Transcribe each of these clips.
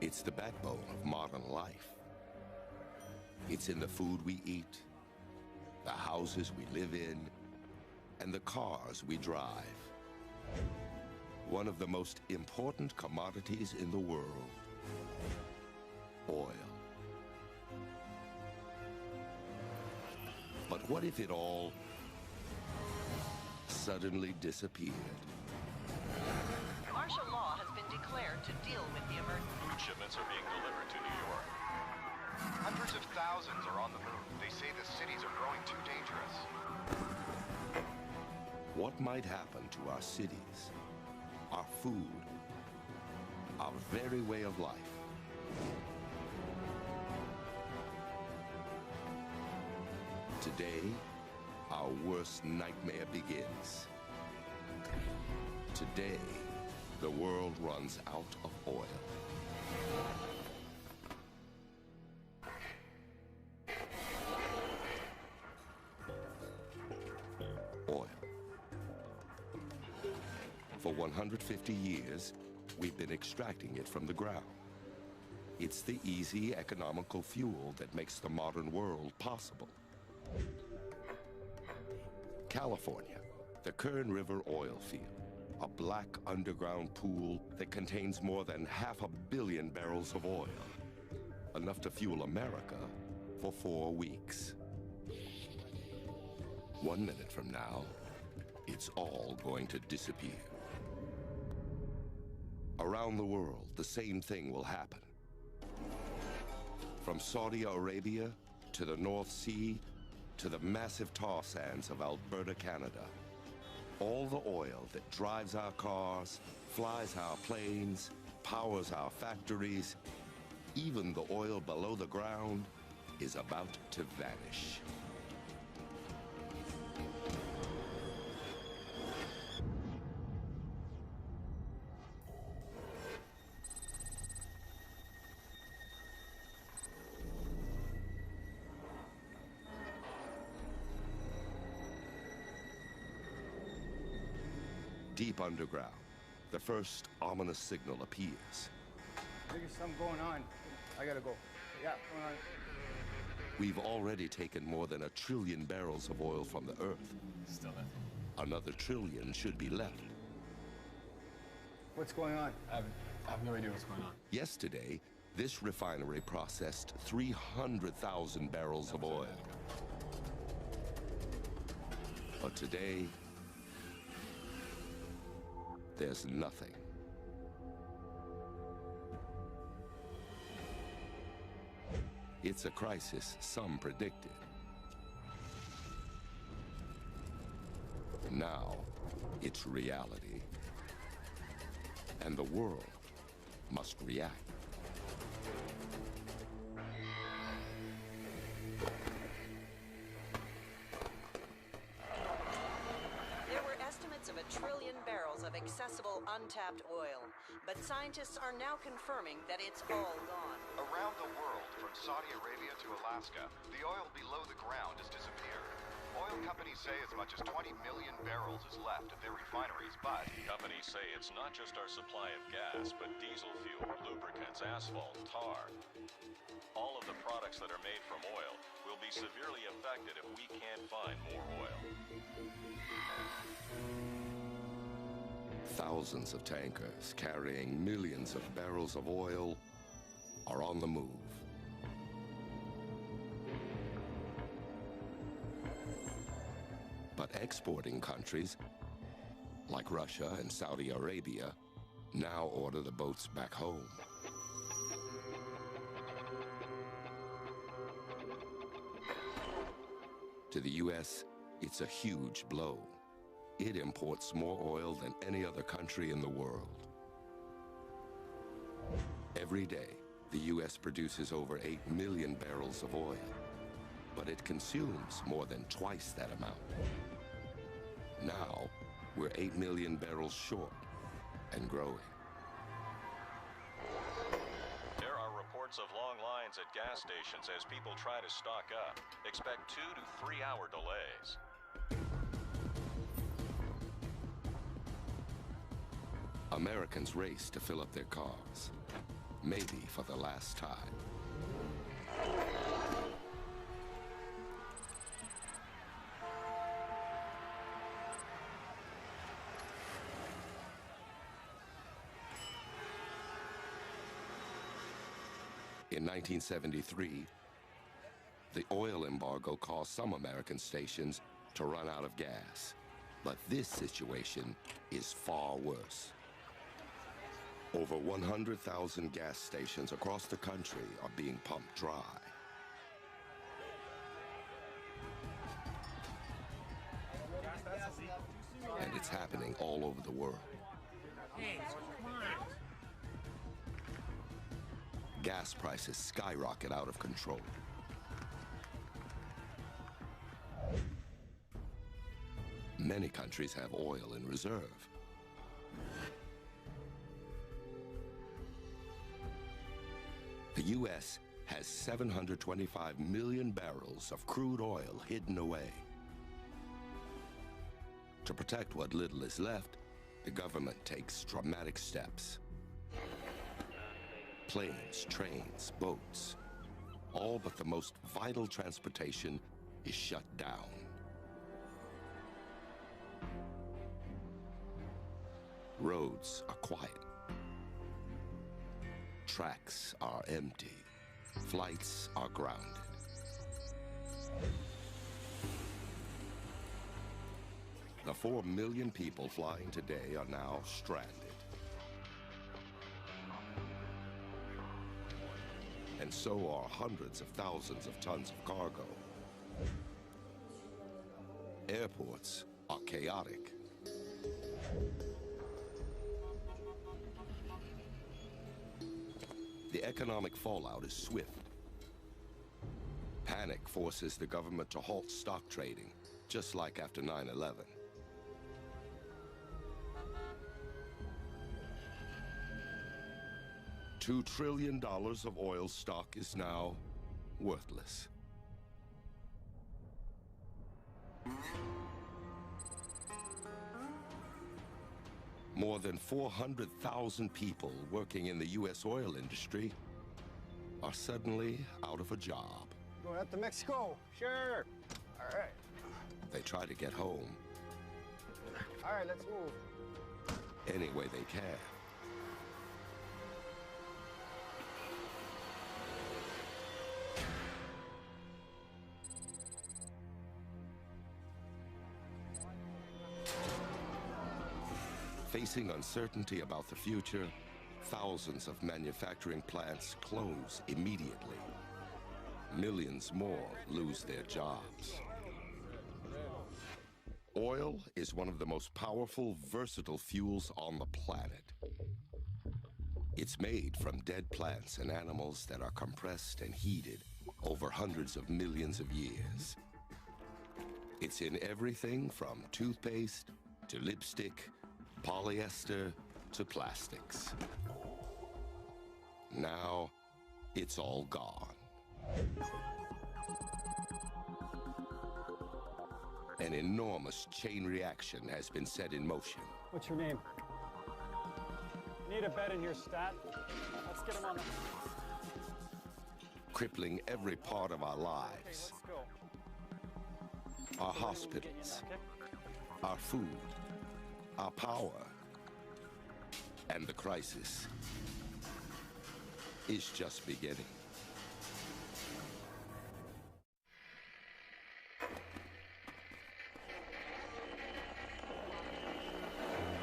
It's the backbone of modern life. It's in the food we eat, the houses we live in, and the cars we drive. One of the most important commodities in the world, oil. But what if it all suddenly disappeared? Martial law has been declared to deal with the emergency. Food shipments are being delivered to New York. Hundreds of thousands are on the move. They say the cities are growing too dangerous. What might happen to our cities, our food, our very way of life? Today, our worst nightmare begins. Today, the world runs out of oil. Oil. For 150 years, we've been extracting it from the ground. It's the easy, economical fuel that makes the modern world possible. California, the Kern River oil field, a black underground pool that contains more than 500 million barrels of oil, enough to fuel America for 4 weeks. 1 minute from now, it's all going to disappear. Around the world, the same thing will happen. From Saudi Arabia to the North Sea to the massive tar sands of Alberta, Canada. All the oil that drives our cars, flies our planes, powers our factories, even the oil below the ground is about to vanish. Deep underground, the first ominous signal appears. There's something going on. I gotta go. Yeah, going on. We've already taken more than 1 trillion barrels of oil from the Earth. Still nothing. Another trillion should be left. What's going on? I have no idea what's going on. Yesterday, this refinery processed 300,000 barrels of oil. But today, there's nothing. It's a crisis some predicted. Now, it's reality. And the world must react. Of 1 trillion barrels of accessible untapped oil, but scientists are now confirming that it's all gone. Around the world, from Saudi Arabia to Alaska, the oil below the ground has disappeared. Oil companies say as much as 20 million barrels is left at their refineries, but Companies say it's not just our supply of gas, but diesel fuel, lubricants, asphalt, tar. All of the products that are made from oil will be severely affected if we can't find more oil. Thousands of tankers carrying millions of barrels of oil are on the move. But exporting countries, like Russia and Saudi Arabia, now order the boats back home. To the U.S., it's a huge blow. It imports more oil than any other country in the world. Every day, the U.S. produces over 8 million barrels of oil, but it consumes more than twice that amount. Now, we're 8 million barrels short and growing. There are reports of long lines at gas stations as people try to stock up. Expect 2 to 3 hour delays. Americans race to fill up their cars. maybe for the last time. In 1973, the oil embargo caused some American stations to run out of gas. But this situation is far worse. Over 100,000 gas stations across the country are being pumped dry. And it's happening all over the world. Gas prices skyrocket out of control. Many countries have oil in reserve. The U.S. has 725 million barrels of crude oil hidden away. To protect what little is left, the government takes dramatic steps. Planes, trains, boats, all but the most vital transportation is shut down. Roads are quiet. Tracks are empty. Flights are grounded. The 4 million people flying today are now stranded. And so are hundreds of thousands of tons of cargo. Airports are chaotic. The economic fallout is swift. Panic forces the government to halt stock trading, just like after 9/11. $2 trillion of oil stock is now worthless. More than 400,000 people working in the U.S. oil industry are suddenly out of a job. Going up to Mexico? Sure. All right. They try to get home All right, let's move. any way they can. Facing uncertainty about the future, thousands of manufacturing plants close immediately. Millions more lose their jobs. Oil is one of the most powerful, versatile fuels on the planet. It's made from dead plants and animals that are compressed and heated over hundreds of millions of years. It's in everything from toothpaste to lipstick, polyester to plastics. Now, it's all gone. An enormous chain reaction has been set in motion. What's your name? Need a bed in here, Stat. Let's get him on the... Crippling every part of our lives. Okay, let's go. Our hospitals, our food, our power, and the crisis is just beginning.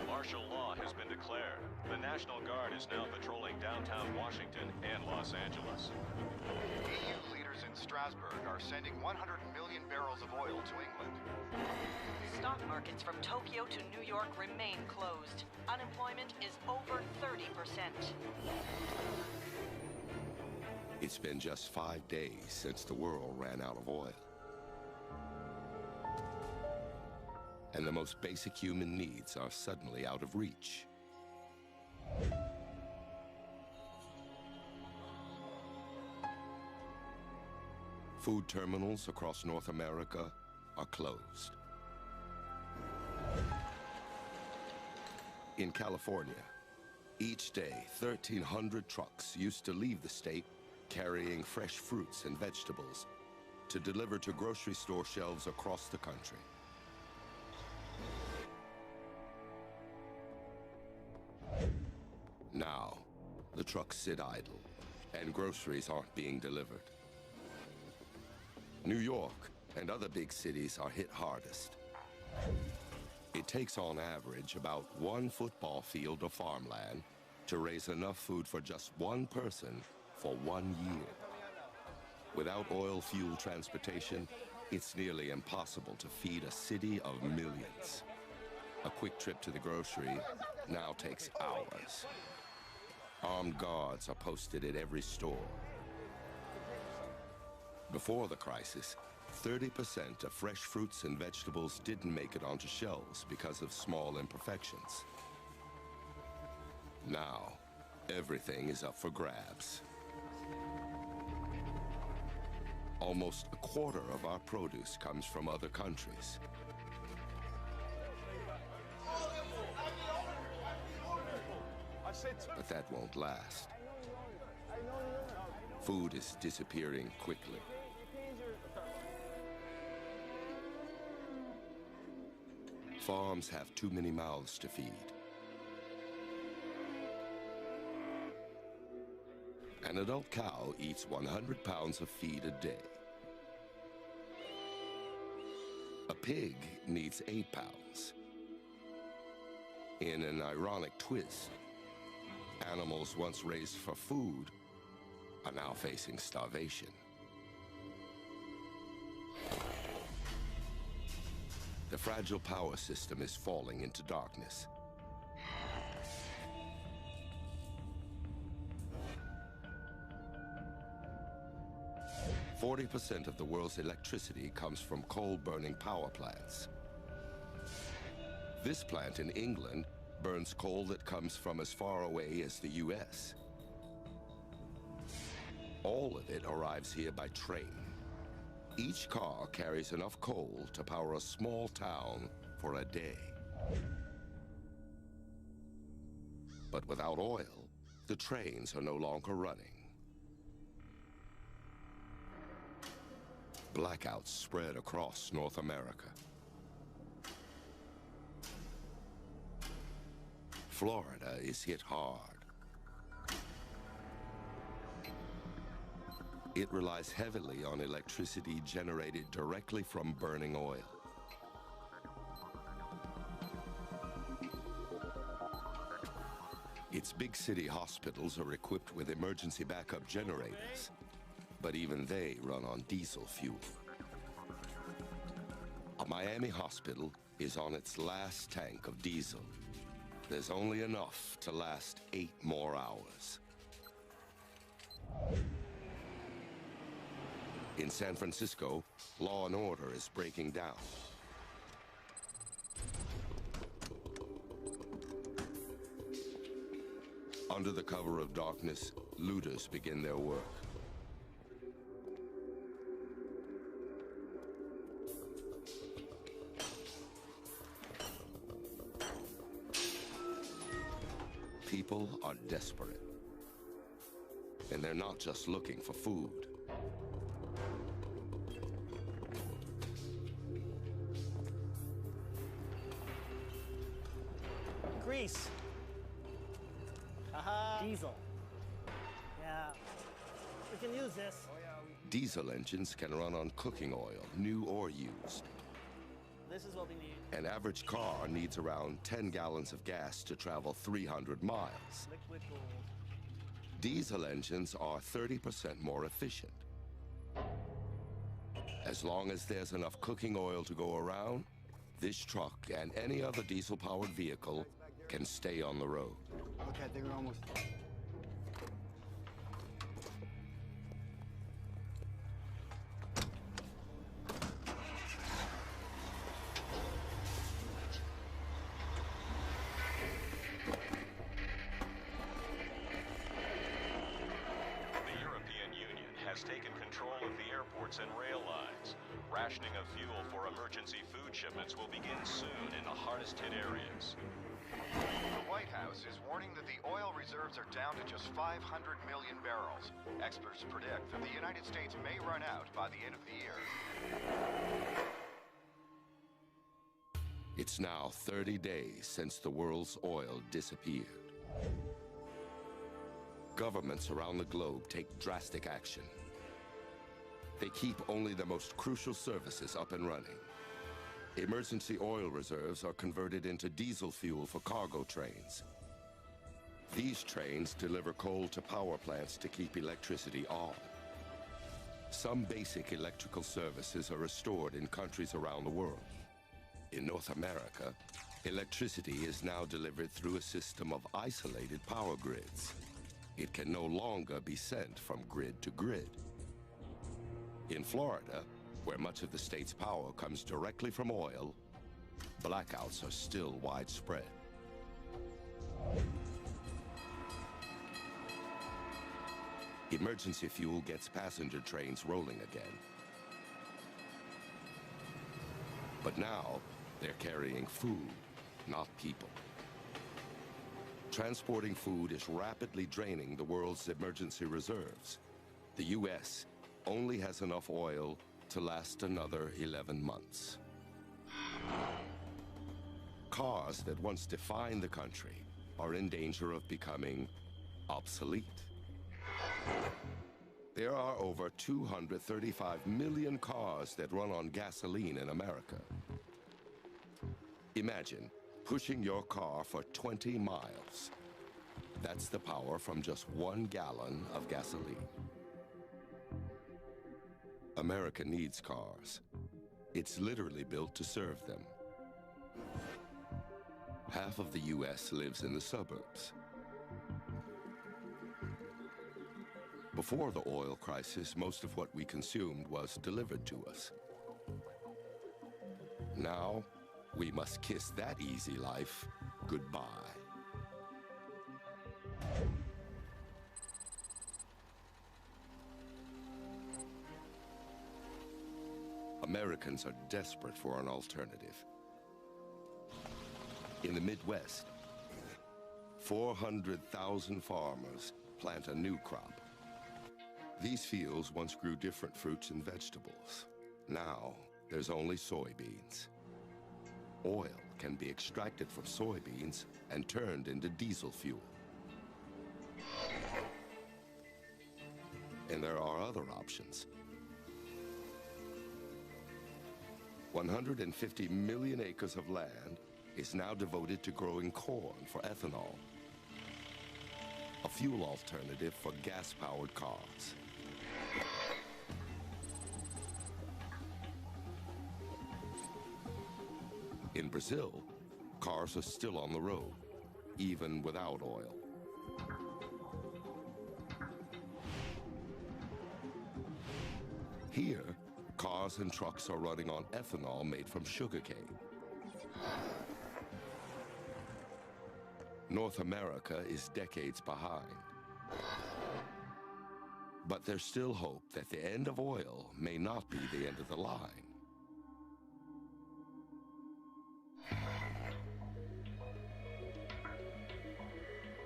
Martial law has been declared. The National Guard is now patrolling downtown Washington and Los Angeles. EU leaders in Strasbourg are sending 100 million barrels of oil to England. Stock markets from Tokyo to New York remain closed. Unemployment is over 30%. It's been just 5 days since the world ran out of oil. And the most basic human needs are suddenly out of reach. Food terminals across North America are closed. In California, Each day, 1,300 trucks used to leave the state carrying fresh fruits and vegetables to deliver to grocery store shelves across the country. Now, the trucks sit idle, and groceries aren't being delivered. New York and other big cities are hit hardest. It takes on average about 1 football field of farmland to raise enough food for just one person for 1 year. Without oil fuel transportation, it's nearly impossible to feed a city of millions. A quick trip to the grocery now takes hours. Armed guards are posted at every store. Before the crisis, 30% of fresh fruits and vegetables didn't make it onto shelves because of small imperfections. Now, everything is up for grabs. Almost a quarter of our produce comes from other countries. But that won't last. Food is disappearing quickly. Farms have too many mouths to feed. An adult cow eats 100 pounds of feed a day. A pig needs 8 pounds. In an ironic twist, animals once raised for food are now facing starvation. The fragile power system is falling into darkness. % of the world's electricity comes from coal-burning power plants. This plant in England burns coal that comes from as far away as the US. All of it arrives here by train. Each car carries enough coal to power a small town for a day. But without oil, the trains are no longer running. Blackouts spread across North America. Florida is hit hard. It relies heavily on electricity generated directly from burning oil. Its big city hospitals are equipped with emergency backup generators, but even they run on diesel fuel. A Miami hospital is on its last tank of diesel. There's only enough to last 8 more hours. In San Francisco, law and order is breaking down. Under the cover of darkness, looters begin their work. People are desperate. And they're not just looking for food. Grease. Diesel. Yeah. We can use this. Diesel engines can run on cooking oil, new or used. This is what we need. An average car needs around 10 gallons of gas to travel 300 miles. Liquid gold. Diesel engines are 30% more efficient. As long as there's enough cooking oil to go around, this truck and any other diesel-powered vehicle can stay on the road. Okay, I think we're almost. The European Union has taken control of the airports and rail lines. Rationing of fuel for emergency food shipments will begin soon in the hardest hit areas. The White House is warning that the oil reserves are down to just 500 million barrels. Experts predict that the United States may run out by the end of the year. It's now 30 days since the world's oil disappeared. Governments around the globe take drastic action. They keep only the most crucial services up and running. Emergency oil reserves are converted into diesel fuel for cargo trains. These trains deliver coal to power plants to keep electricity on. Some basic electrical services are restored in countries around the world. In North America, electricity is now delivered through a system of isolated power grids. It can no longer be sent from grid to grid. In Florida, where much of the state's power comes directly from oil, blackouts are still widespread. Emergency fuel gets passenger trains rolling again. But now, they're carrying food, not people. Transporting food is rapidly draining the world's emergency reserves. The U.S. only has enough oil to last another 11 months. Cars that once defined the country are in danger of becoming obsolete. There are over 235 million cars that run on gasoline in America. Imagine pushing your car for 20 miles. That's the power from just 1 gallon of gasoline. America needs cars. It's literally built to serve them. Half of the U.S. lives in the suburbs. Before the oil crisis, most of what we consumed was delivered to us. Now, we must kiss that easy life goodbye. Americans are desperate for an alternative. In the Midwest, 400,000 farmers plant a new crop. These fields once grew different fruits and vegetables. Now, there's only soybeans. Oil can be extracted from soybeans and turned into diesel fuel. And there are other options. 150 million acres of land is now devoted to growing corn for ethanol, a fuel alternative for gas-powered cars. In Brazil, cars are still on the road, even without oil. Here, cars and trucks are running on ethanol made from sugarcane. North America is decades behind. But there's still hope that the end of oil may not be the end of the line.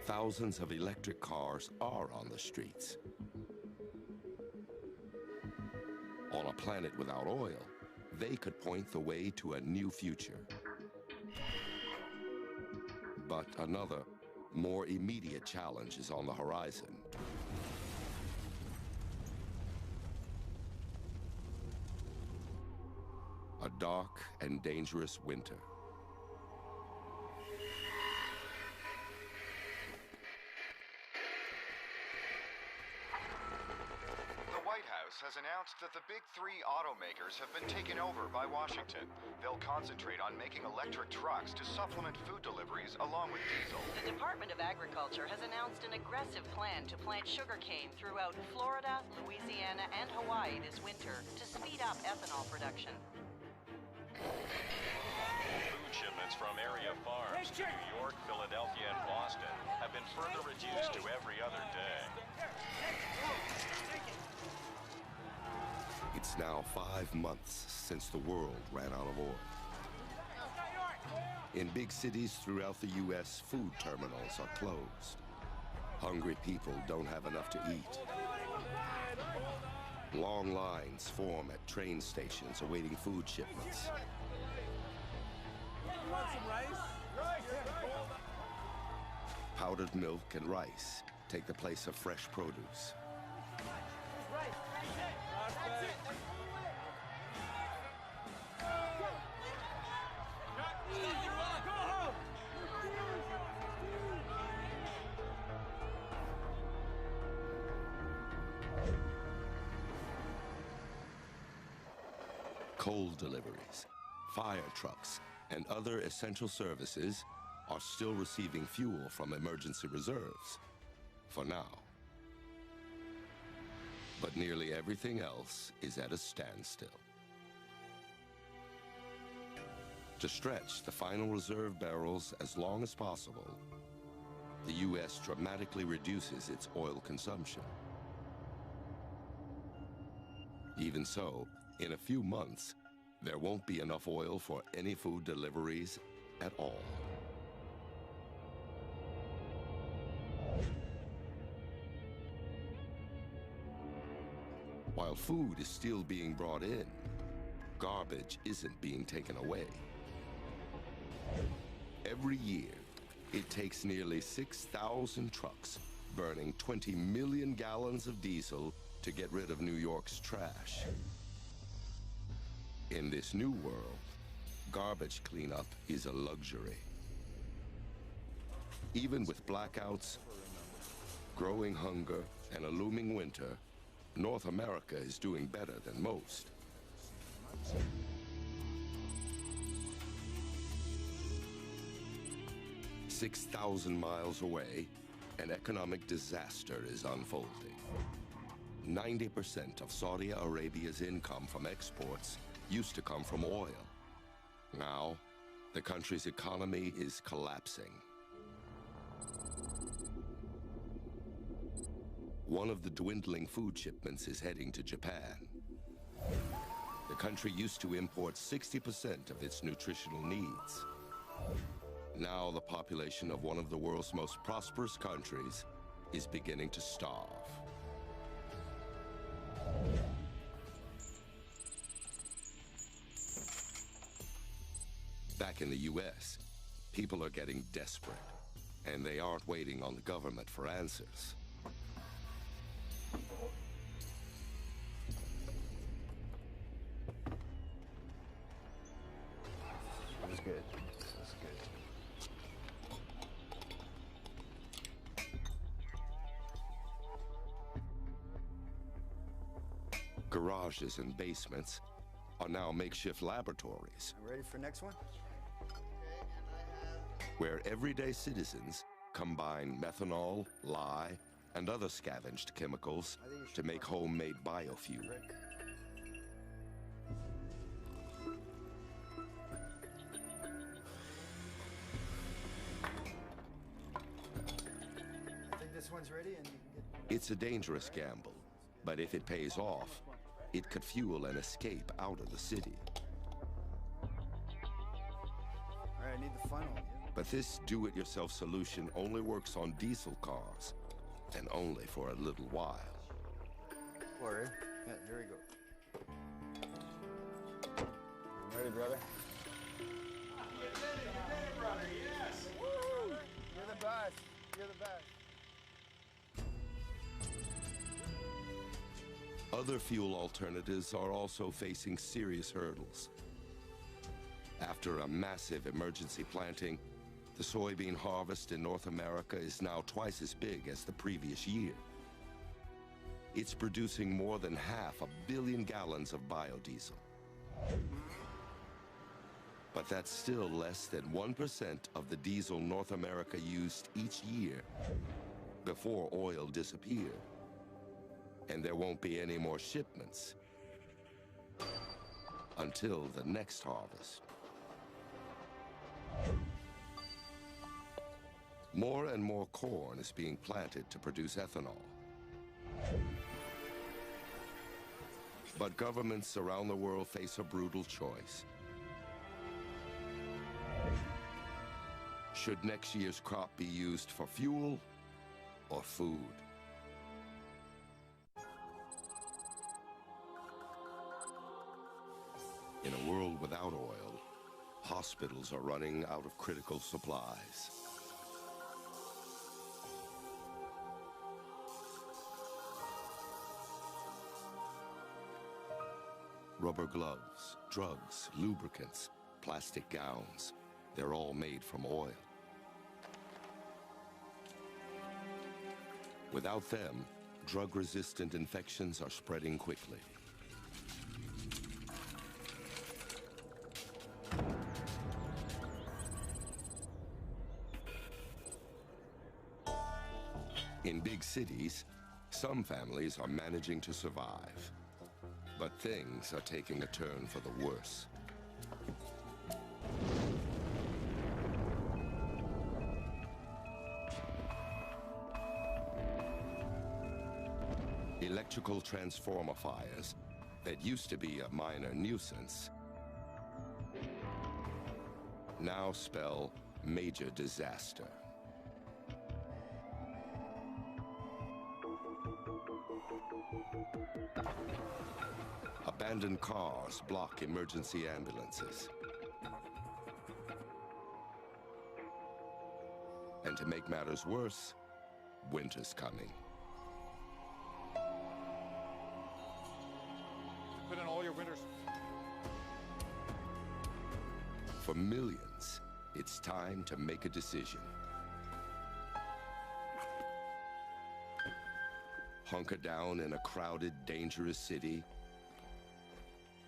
Thousands of electric cars are on the streets. On a planet without oil, they could point the way to a new future. But another, more immediate challenge is on the horizon. A dark and dangerous winter. Has announced that the big three automakers have been taken over by Washington. They'll concentrate on making electric trucks to supplement food deliveries along with diesel. The Department of Agriculture has announced an aggressive plan to plant sugarcane throughout Florida, Louisiana, and Hawaii this winter to speed up ethanol production. Food shipments from area farms to New York, Philadelphia, and Boston have been further reduced to every other day. It's now 5 months since the world ran out of oil. In big cities throughout the U.S., food terminals are closed. Hungry people don't have enough to eat. Long lines form at train stations awaiting food shipments. Powdered milk and rice take the place of fresh produce. Coal deliveries, fire trucks, and other essential services are still receiving fuel from emergency reserves, for now. But nearly everything else is at a standstill. To stretch the final reserve barrels as long as possible, the U.S. dramatically reduces its oil consumption. Even so, in a few months, there won't be enough oil for any food deliveries at all. While food is still being brought in, garbage isn't being taken away. Every year, it takes nearly 6,000 trucks burning 20 million gallons of diesel to get rid of New York's trash. In this new world, garbage cleanup is a luxury. Even with blackouts, growing hunger, and a looming winter, North America is doing better than most. 6,000 miles away, an economic disaster is unfolding. 90% of Saudi Arabia's income from exports used to come from oil. Now, the country's economy is collapsing. One of the dwindling food shipments is heading to Japan. The country used to import 60% of its nutritional needs. Now the population of one of the world's most prosperous countries is beginning to starve. Back in the US, people are getting desperate, and they aren't waiting on the government for answers. That's good. That's good. Garages and basements are now makeshift laboratories. Ready for next one? Where everyday citizens combine methanol, lye, and other scavenged chemicals to make homemade biofuel. I think this one's ready and you can get... It's a dangerous gamble, but if it pays off, it could fuel an escape out of the city. All right, I need the funnel. But this do-it-yourself solution only works on diesel cars, and only for a little while. Or, yeah, here we go. I'm ready, brother. You did it, brother, yes! Woo! You're the best, you're the best. Other fuel alternatives are also facing serious hurdles. After a massive emergency planting, the soybean harvest in North America is now twice as big as the previous year. It's producing more than 500 million gallons of biodiesel. But that's still less than 1% of the diesel North America used each year before oil disappeared. And there won't be any more shipments until the next harvest. More and more corn is being planted to produce ethanol. But governments around the world face a brutal choice. Should next year's crop be used for fuel or food? In a world without oil, hospitals are running out of critical supplies. Rubber gloves, drugs, lubricants, plastic gowns, they're all made from oil. Without them, drug-resistant infections are spreading quickly. In big cities, some families are managing to survive. But things are taking a turn for the worse. Electrical transformer fires that used to be a minor nuisance now spell major disaster. Abandoned cars block emergency ambulances. And to make matters worse, winter's coming. Put in all your winters. For millions, it's time to make a decision. Hunker down in a crowded, dangerous city,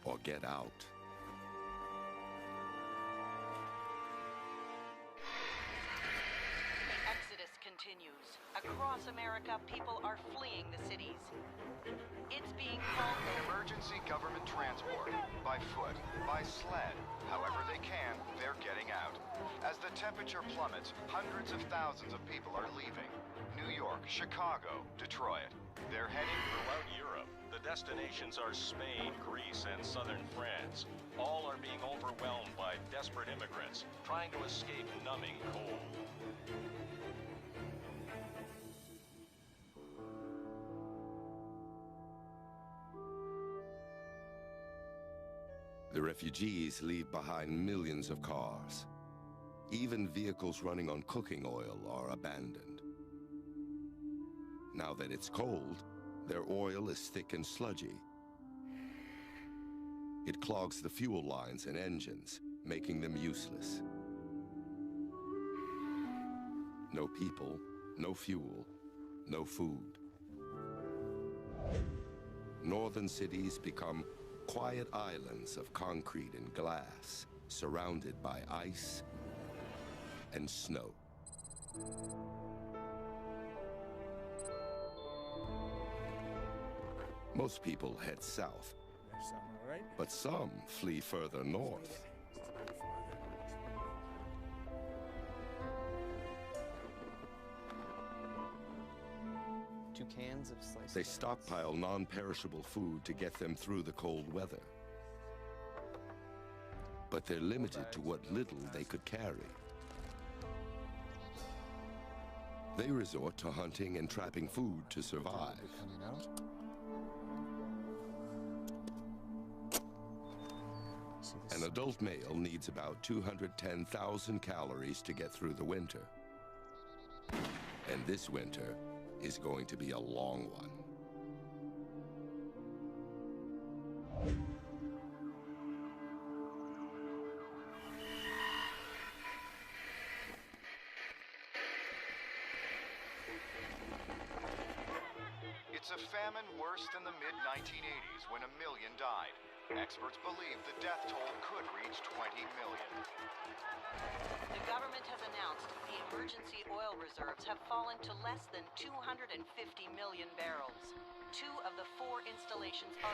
or get out. The exodus continues. Across America, people are fleeing the cities. It's being called Emergency government transport. By foot, by sled. However they can, they're getting out. As the temperature plummets, hundreds of thousands of people are leaving. New York, Chicago, Detroit. They're heading Throughout Europe, the destinations are Spain, Greece, and southern France. All are being overwhelmed by desperate immigrants trying to escape numbing cold. The refugees leave behind millions of cars. Even vehicles running on cooking oil are abandoned. Now that it's cold, their oil is thick and sludgy. It clogs the fuel lines and engines, making them useless. No people, no fuel, no food. Northern cities become quiet islands of concrete and glass, surrounded by ice and snow. Most people head south, but some flee further north. Cans of sliced They stockpile non-perishable food to get them through the cold weather. But they're limited to what little they could carry. They resort to hunting and trapping food to survive. An adult male needs about 210,000 calories to get through the winter. And this winter is going to be a long one. It's a famine worse than the mid-1980s when 1 million died. Experts believe the death toll could reach 20 million. The government has announced the emergency oil reserves have fallen to less than 250 million barrels. 2 of the 4 installations are...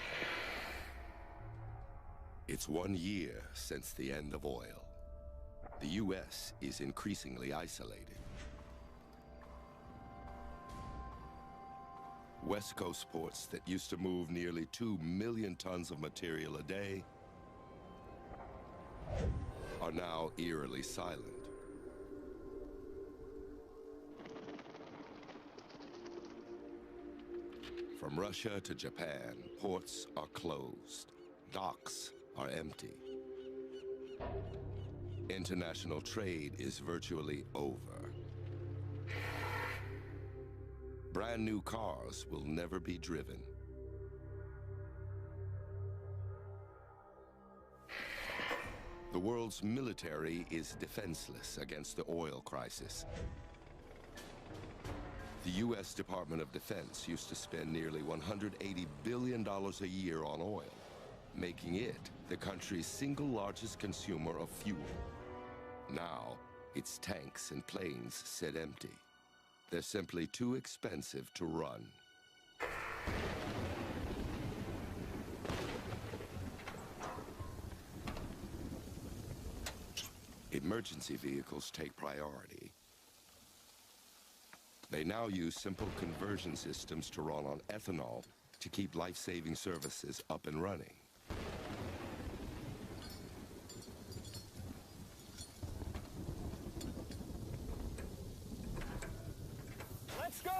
It's 1 year since the end of oil. The U.S. is increasingly isolated. West Coast ports that used to move nearly 2 million tons of material a day are now eerily silent. From Russia to Japan, ports are closed. Docks are empty. International trade is virtually over. Brand new cars will never be driven. The world's military is defenseless against the oil crisis. The U.S. Department of Defense used to spend nearly $180 billion a year on oil, making it the country's single largest consumer of fuel. Now, its tanks and planes sit empty. They're simply too expensive to run. Emergency vehicles take priority. They now use simple conversion systems to run on ethanol to keep life-saving services up and running. Let's go!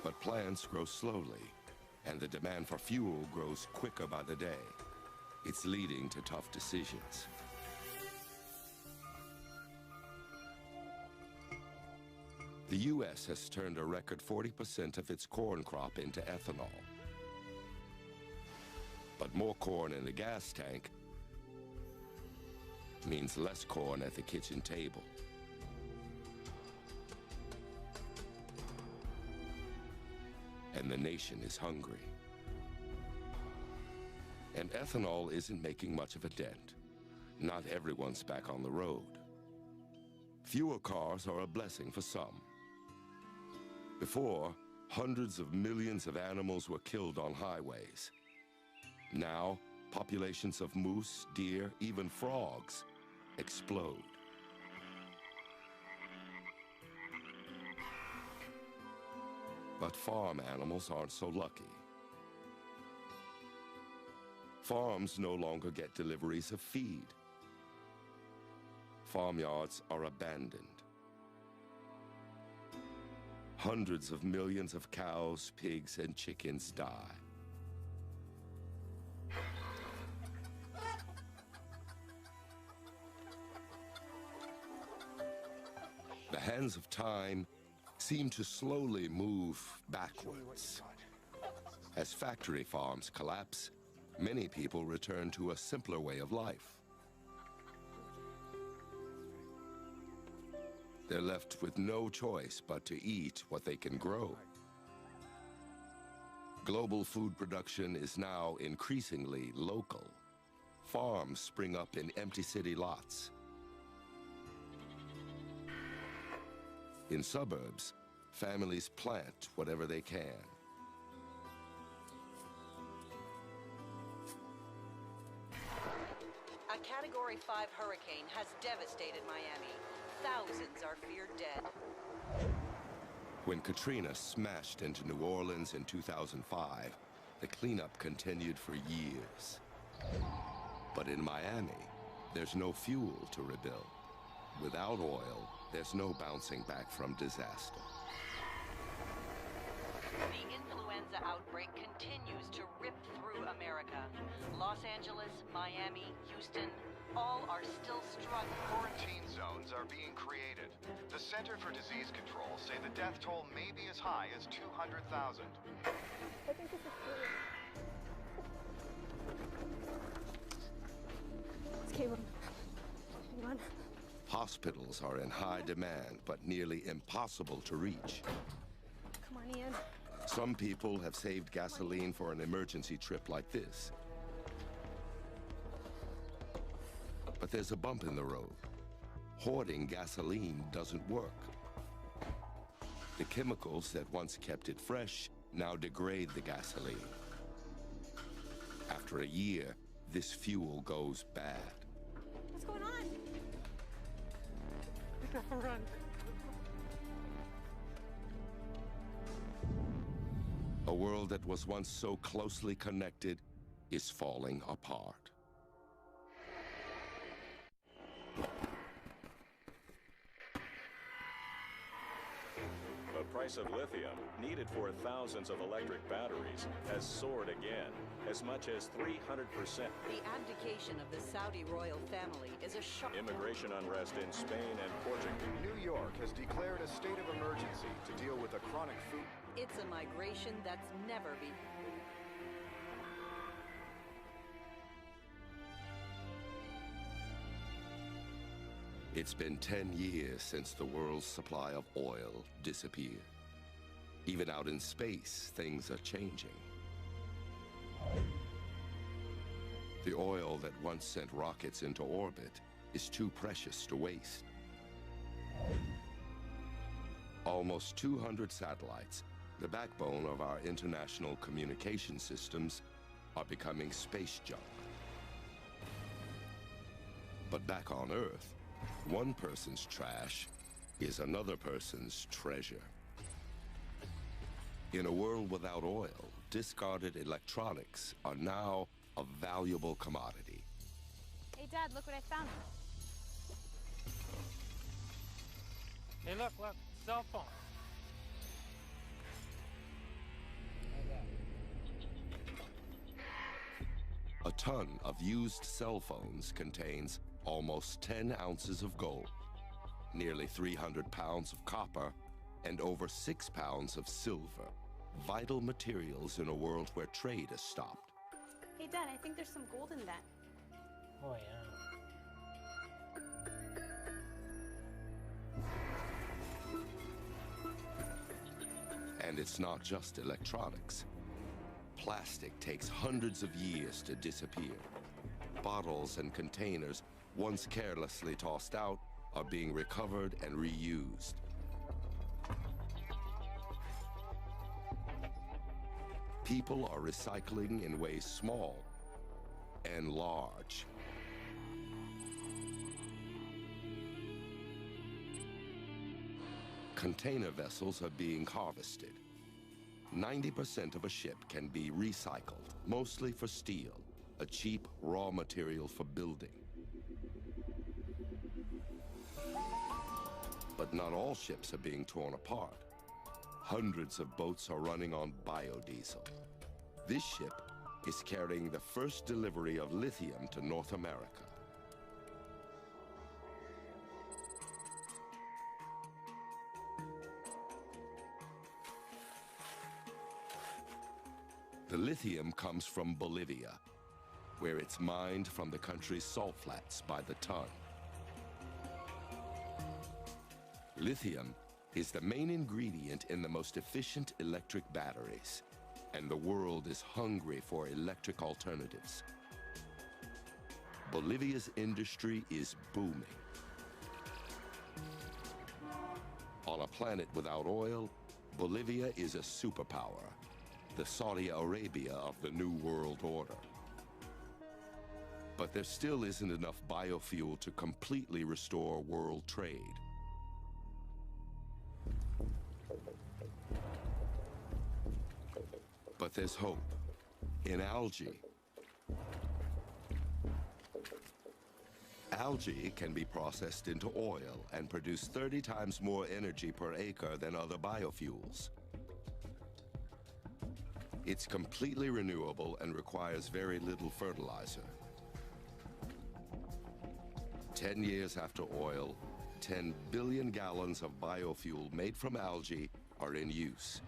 But plants grow slowly, and the demand for fuel grows quicker by the day. It's leading to tough decisions. The U.S. has turned a record 40% of its corn crop into ethanol. But more corn in the gas tank means less corn at the kitchen table. And the nation is hungry. And ethanol isn't making much of a dent. Not everyone's back on the road. Fewer cars are a blessing for some. Before, hundreds of millions of animals were killed on highways. Now, populations of moose, deer, even frogs explode. But farm animals aren't so lucky. Farms no longer get deliveries of feed. Farmyards are abandoned. Hundreds of millions of cows, pigs, and chickens die. The hands of time seem to slowly move backwards. As factory farms collapse, many people return to a simpler way of life. They're left with no choice but to eat what they can grow. Global food production is now increasingly local. Farms spring up in empty city lots. In suburbs, families plant whatever they can. A Category 5 hurricane has devastated Miami. Thousands are feared dead. When Katrina smashed into New Orleans in 2005, the cleanup continued for years. But in Miami, there's no fuel to rebuild. Without oil, there's no bouncing back from disaster. The influenza outbreak continues to rip through America. Los Angeles, Miami, Houston, all are still struggling. Quarantine zones are being created. The Center for Disease Control say the death toll may be as high as 200,000. I think this is true. It's Caleb. Hang on. Hospitals are in high demand, but nearly impossible to reach. Come on, Ian. Some people have saved gasoline for an emergency trip like this. But there's a bump in the road. Hoarding gasoline doesn't work. The chemicals that once kept it fresh now degrade the gasoline. After a year, this fuel goes bad. What's going on? Run. A world that was once so closely connected is falling apart. price of lithium, needed for thousands of electric batteries, has soared again, as much as 300%. The abdication of the Saudi royal family is a shock. Immigration unrest in Spain and Portugal. New York has declared a state of emergency to deal with a chronic food. It's a migration that's never been. It's been 10 years since the world's supply of oil disappeared. Even out in space, things are changing. The oil that once sent rockets into orbit is too precious to waste. Almost 200 satellites, the backbone of our international communication systems, are becoming space junk. But back on Earth, one person's trash is another person's treasure. In a world without oil, discarded electronics are now a valuable commodity. Hey, Dad, look what I found. Hey, look, cell phone. A ton of used cell phones contains almost 10 ounces of gold, nearly 300 pounds of copper, and over 6 pounds of silver, vital materials in a world where trade has stopped. Hey, Dad, I think there's some gold in that. Oh, yeah. And it's not just electronics. Plastic takes hundreds of years to disappear. Bottles and containers, once carelessly tossed out, are being recovered and reused. People are recycling in ways small and large. Container vessels are being harvested. 90% of a ship can be recycled, mostly for steel, a cheap raw material for building. But not all ships are being torn apart. Hundreds of boats are running on biodiesel. This ship is carrying the first delivery of lithium to North America. The lithium comes from Bolivia, where it's mined from the country's salt flats by the ton. Lithium is the main ingredient in the most efficient electric batteries, and the world is hungry for electric alternatives. Bolivia's industry is booming. On a planet without oil, Bolivia is a superpower, the Saudi Arabia of the New World Order. But there still isn't enough biofuel to completely restore world trade. But there's hope in algae. Algae can be processed into oil and produce 30 times more energy per acre than other biofuels. It's completely renewable and requires very little fertilizer. 10 years after oil, 10 billion gallons of biofuel made from algae are in use.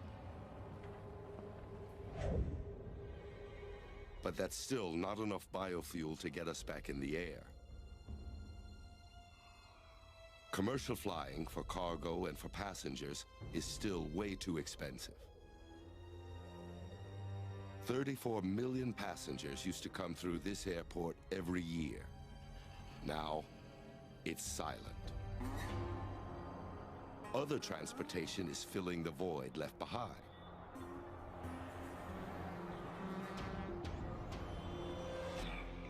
But that's still not enough biofuel to get us back in the air. Commercial flying for cargo and for passengers is still way too expensive. 34 million passengers used to come through this airport every year. Now, it's silent. Other transportation is filling the void left behind.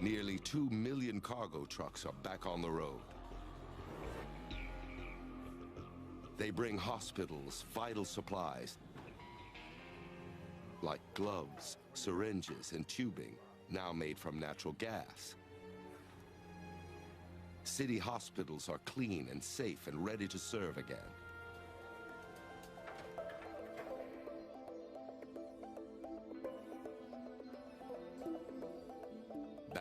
Nearly 2 million cargo trucks are back on the road. They bring hospitals, vital supplies, like gloves, syringes, and tubing, now made from natural gas. City hospitals are clean and safe and ready to serve again.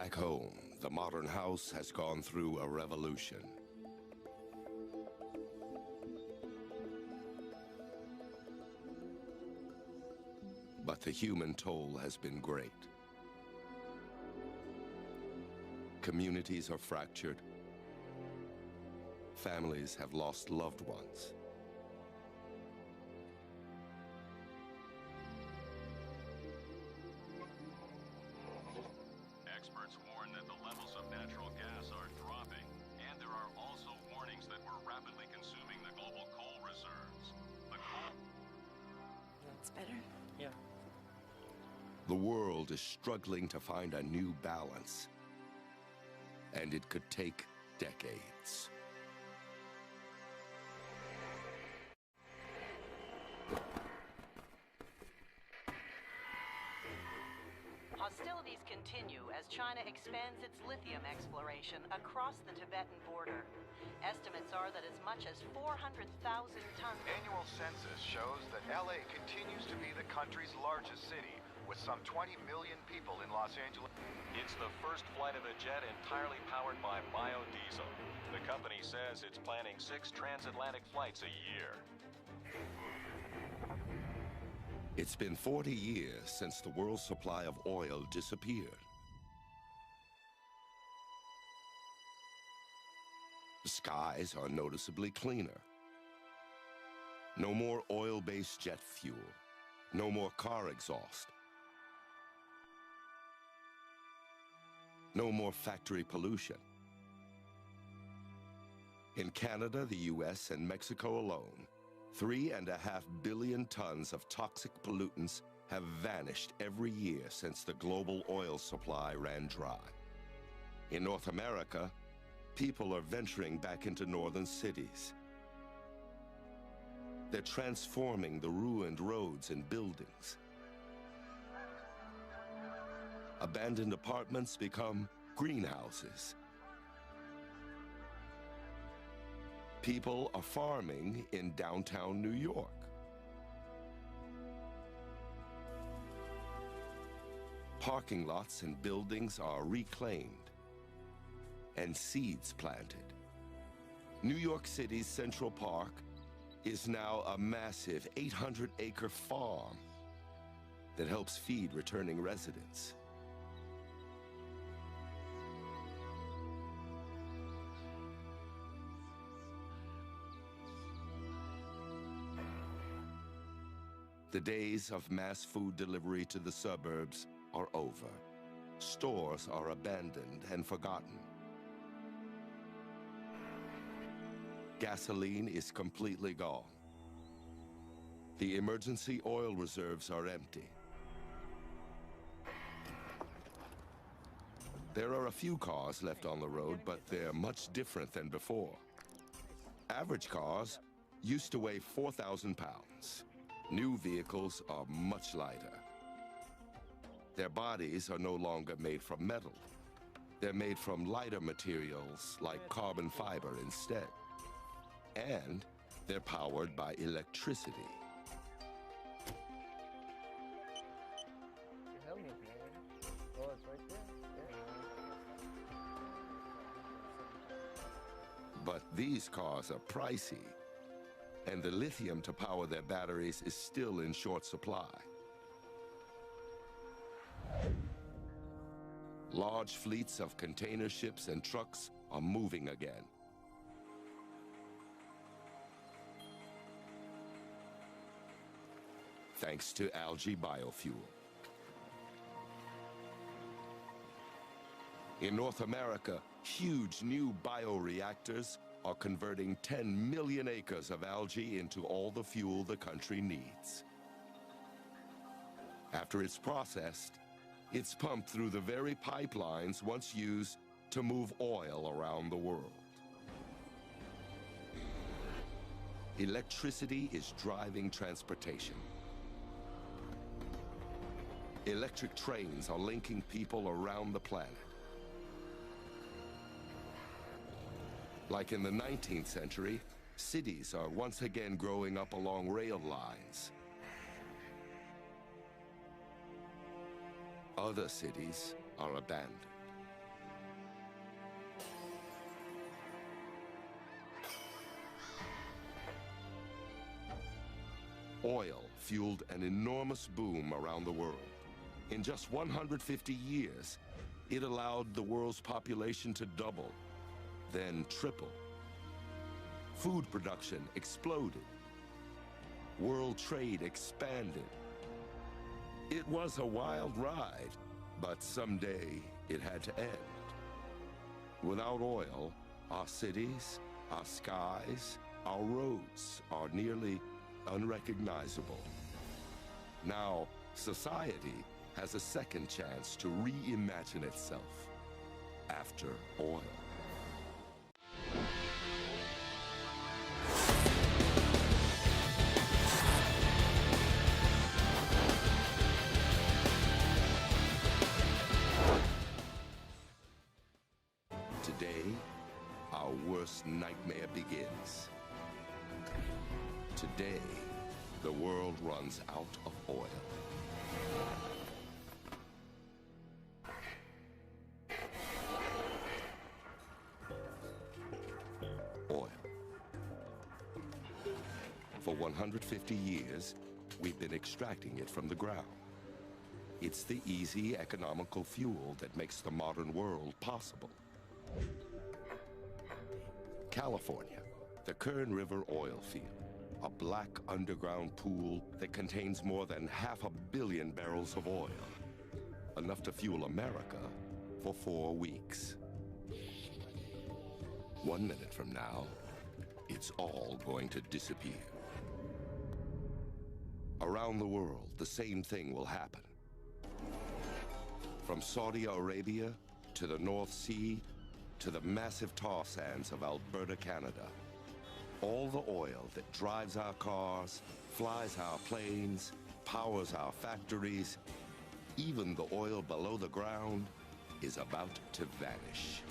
Back home, the modern house has gone through a revolution. But the human toll has been great. Communities are fractured. Families have lost loved ones. Experts warn that the levels of natural gas are dropping, and there are also warnings that we're rapidly consuming the global coal reserves. The coal... It's better. Yeah. The world is struggling to find a new balance, and it could take decades. Hostilities continue as China expands its lithium exploration across the Tibetan border. Estimates are that as much as 400,000 tons... Annual census shows that LA continues to be the country's largest city, with some 20 million people in Los Angeles. It's the first flight of a jet entirely powered by biodiesel. The company says it's planning 6 transatlantic flights a year. It's been 40 years since the world's supply of oil disappeared. The skies are noticeably cleaner. No more oil-based jet fuel. No more car exhaust. No more factory pollution. In Canada, the US, and Mexico alone, 3.5 billion tons of toxic pollutants have vanished every year since the global oil supply ran dry. In North America, people are venturing back into northern cities. They're transforming the ruined roads and buildings. Abandoned apartments become greenhouses. People are farming in downtown New York. Parking lots and buildings are reclaimed and seeds planted. New York City's Central Park is now a massive 800-acre farm that helps feed returning residents. The days of mass food delivery to the suburbs are over. Stores are abandoned and forgotten. Gasoline is completely gone. The emergency oil reserves are empty. There are a few cars left on the road, but they're much different than before. Average cars used to weigh 4,000 pounds. New vehicles are much lighter. Their bodies are no longer made from metal. They're made from lighter materials like carbon fiber instead. And they're powered by electricity. But these cars are pricey, and the lithium to power their batteries is still in short supply. Large fleets of container ships and trucks are moving again. Thanks to algae biofuel. In North America, huge new bioreactors are converting 10 million acres of algae into all the fuel the country needs. After it's processed, it's pumped through the very pipelines once used to move oil around the world. Electricity is driving transportation. Electric trains are linking people around the planet. Like in the 19th century, cities are once again growing up along rail lines. Other cities are abandoned. Oil fueled an enormous boom around the world. In just 150 years, it allowed the world's population to double, then triple. Food production exploded. World trade expanded. It was a wild ride, but someday it had to end. Without oil, our cities, our skies, our roads are nearly unrecognizable. Now, society has a second chance to reimagine itself after oil. Today, our worst nightmare begins. Today, the world runs out of oil. Oil. For 150 years, we've been extracting it from the ground. It's the easy, economical fuel that makes the modern world possible. California, the Kern River oil field, a black underground pool that contains more than 500 million barrels of oil, enough to fuel America for 4 weeks. 1 minute from now, it's all going to disappear. Around the world, the same thing will happen. From Saudi Arabia to the North Sea to the massive tar sands of Alberta, Canada. All the oil that drives our cars, flies our planes, powers our factories, even the oil below the ground, is about to vanish.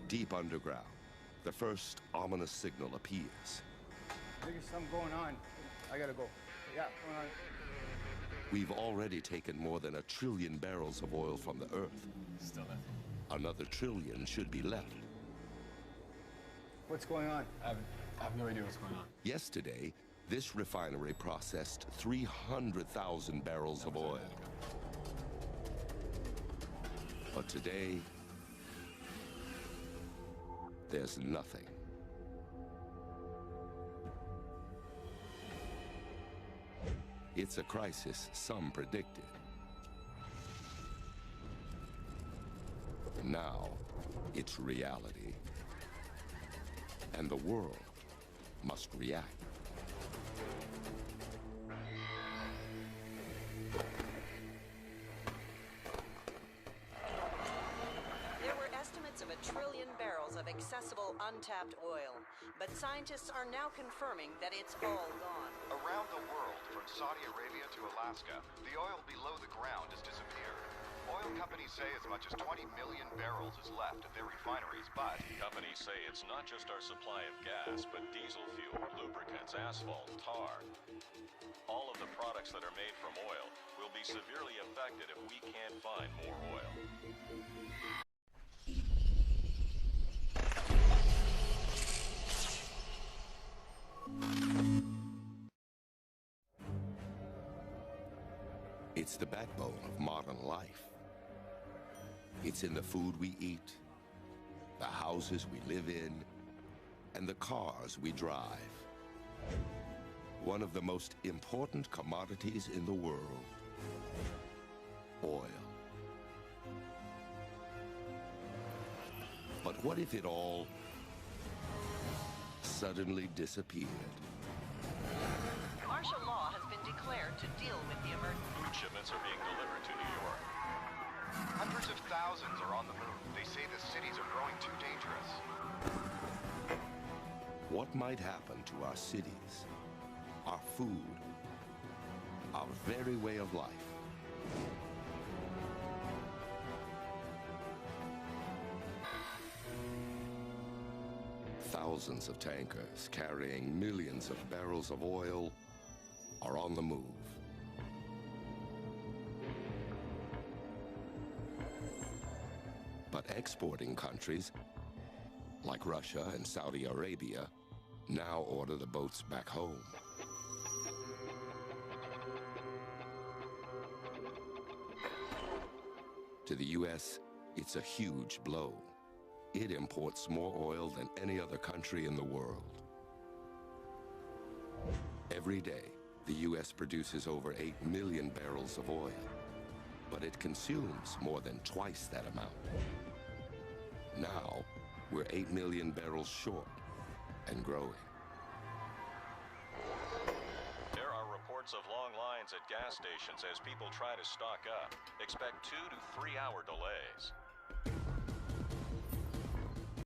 Deep underground, the first ominous signal appears. There's something going on. I gotta go. Yeah, going on. We've already taken more than 1 trillion barrels of oil from the Earth. Still nothing. Another 1 trillion should be left. What's going on? I have no idea what's going on. Yesterday, this refinery processed 300,000 barrels of oil. But today, there's nothing. It's a crisis some predicted. Now, it's reality. And the world must react. There were estimates of 1 trillion barrels of accessible untapped oil, but scientists are now confirming that it's all gone. Around the world, from Saudi Arabia to Alaska, the oil below the ground has disappeared. Oil companies say as much as 20 million barrels is left at their refineries, but Companies say it's not just our supply of gas, but diesel fuel, lubricants, asphalt, tar. All of the products that are made from oil will be severely affected if we can't find more oil. It's the backbone of modern life. It's in the food we eat, the houses we live in, and the cars we drive. One of the most important commodities in the world, oil. But what if it all suddenly disappeared? Martial law has been declared to deal with the emergency. Food shipments are being delivered to New York. hundreds of thousands are on the move. They say the cities are growing too dangerous. What might happen to our cities, our food, our very way of life? Thousands of tankers carrying millions of barrels of oil are on the move. But exporting countries, like Russia and Saudi Arabia, now order the boats back home. To the U.S., it's a huge blow. It imports more oil than any other country in the world. Every day, the U.S. produces over 8 million barrels of oil, but it consumes more than twice that amount. Now, we're 8 million barrels short and growing. There are reports of long lines at gas stations as people try to stock up. Expect 2 to 3 hour delays.